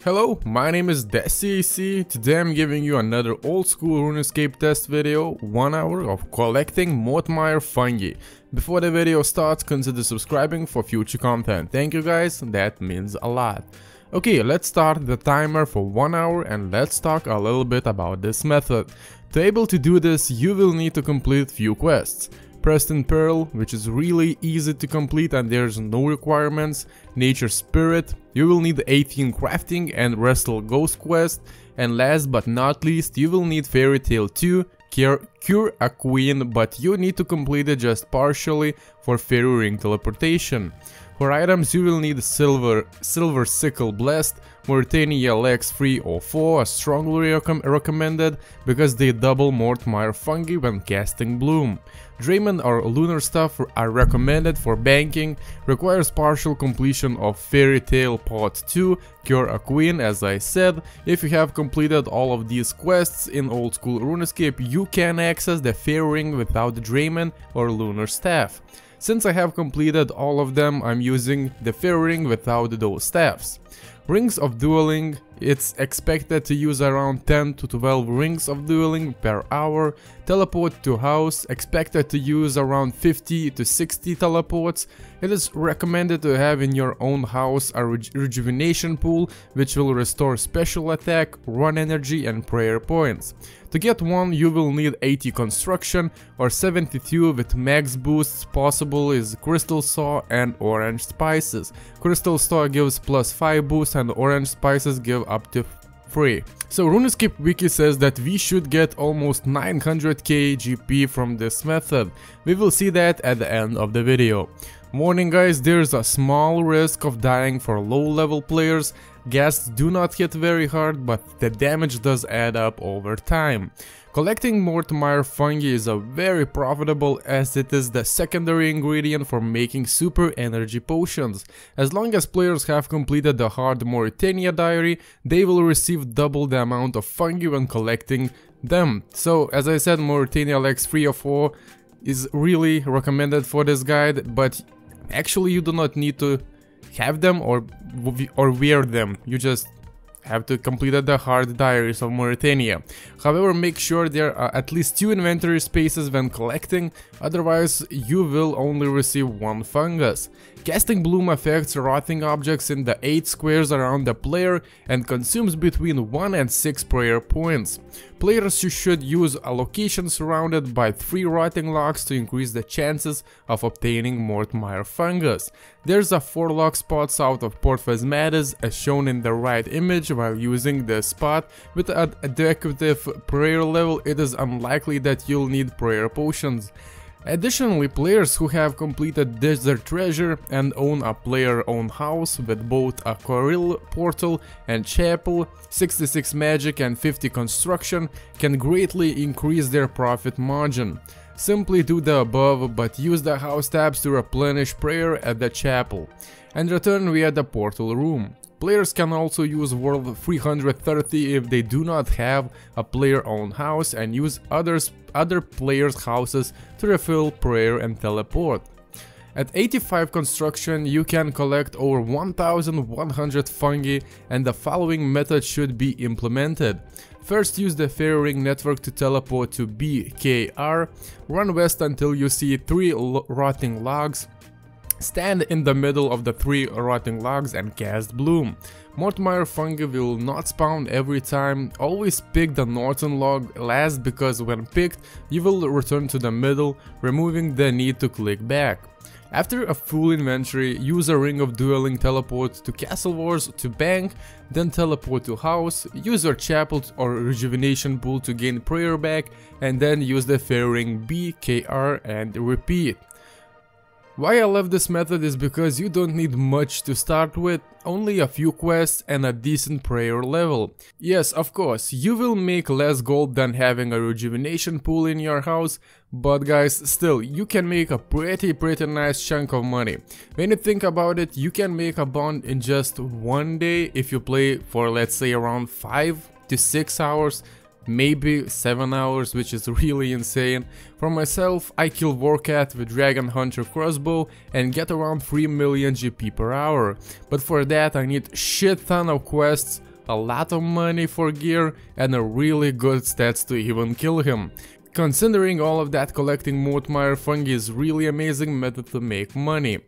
Hello, my name is DesiAC. Today I'm giving you another old school Runescape test video, 1 hour of collecting Mort Myre Fungi. Before the video starts, consider subscribing for future content. Thank you guys, that means a lot. Okay, let's start the timer for 1 hour and let's talk a little bit about this method. To be able to do this, you will need to complete few quests. Preston Pearl, which is really easy to complete and there's no requirements. Nature Spirit, you will need 18 crafting and Wrestle Ghost quest. And last but not least, you will need Fairy Tale 2, Cure a Queen, but you need to complete it just partially for Fairy Ring teleportation. For items, you will need Silver Sickle Blast, Mauritania Lex 304, strongly recommended because they double Mort Myre Fungi when casting Bloom. Draymond or Lunar Stuff are recommended for banking, requires partial completion of Fairy Tale Pot 2, Cure a Queen as I said. If you have completed all of these quests in old school Runescape, you can access the Fairy Ring without Draymond or Lunar Staff. Since I have completed all of them, I'm using the Fairy Ring without those staffs. Rings of Dueling, it's expected to use around 10 to 12 Rings of Dueling per hour. Teleport to House, expected to use around 50 to 60 teleports. It is recommended to have in your own house a rejuvenation pool, which will restore special attack, run energy and prayer points. To get one, you will need 80 construction or 72 with max boosts. Possible is Crystal Saw and Orange Spices. Crystal Saw gives +5 boost and Orange Spices give up to 3. So Runescape Wiki says that we should get almost 900k GP from this method. We will see that at the end of the video. Warning guys, there's a small risk of dying for low level players. Ghasts do not hit very hard, but the damage does add up over time. Collecting Mort Myre Fungi is very profitable as it is the secondary ingredient for making super energy potions. As long as players have completed the hard Mauritania diary, they will receive double the amount of fungi when collecting them. So as I said, Mauritania Lex 304 is really recommended for this guide, but actually you do not need to have them or wear them, you just have to complete the hard diaries of Mauritania. However, make sure there are at least 2 inventory spaces when collecting, otherwise you will only receive 1 fungus. Casting Bloom affects rotting objects in the 8 squares around the player and consumes between 1 and 6 prayer points. Players should use a location surrounded by 3 rotting logs to increase the chances of obtaining Mort Myre fungus. There's a 4 log spot south of Port Phasmatis as shown in the right image. While using this spot with an adequate prayer level, it is unlikely that you'll need prayer potions. Additionally, players who have completed Desert Treasure and own a player-owned house with both a Coril portal and chapel, 66 magic and 50 construction can greatly increase their profit margin. Simply do the above, but use the house tabs to replenish prayer at the chapel and return via the portal room. Players can also use World 330 if they do not have a player-owned house and use other players' houses to refill prayer and teleport. At 85 construction, you can collect over 1100 fungi and the following method should be implemented. First, use the Fairy Ring network to teleport to BKR, run west until you see 3 rotting logs. Stand in the middle of the 3 rotting logs and cast Bloom. Mort Myre Fungi will not spawn every time. Always pick the northern log last because when picked, you will return to the middle, removing the need to click back. After a full inventory, use a Ring of Dueling teleport to Castle Wars to bank, then teleport to house, use your chapel or rejuvenation pool to gain prayer back, and then use the Fairy Ring BKR and repeat. Why I love this method is because you don't need much to start with, only a few quests and a decent prayer level. Yes, of course, you will make less gold than having a rejuvenation pool in your house, but guys, still, you can make a pretty nice chunk of money. When you think about it, you can make a bond in just 1 day if you play for, let's say, around 5 to 6 hours. Maybe 7 hours, which is really insane. For myself, I kill Warcat with Dragon Hunter crossbow and get around 3 million GP per hour. But for that I need shit ton of quests, a lot of money for gear, and a really good stats to even kill him. Considering all of that, collecting Mort Myre Fungi is really amazing method to make money.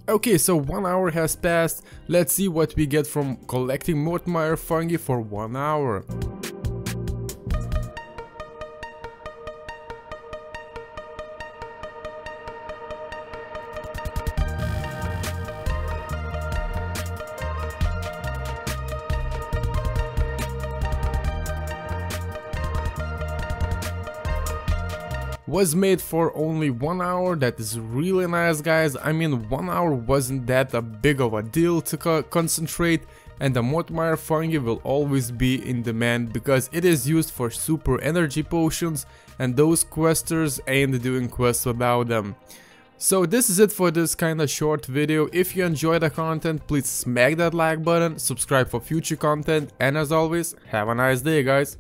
Okay, so 1 hour has passed. Let's see what we get from collecting Mort Myre Fungi for 1 hour. was made for only 1 hour. That is really nice, guys. I mean, 1 hour wasn't that a big of a deal to concentrate, and the Mort Myre Fungi will always be in demand because it is used for super energy potions, and those questers ain't doing quests without them. So this is it for this kinda short video. If you enjoy the content, please smack that like button, subscribe for future content, and as always, have a nice day, guys.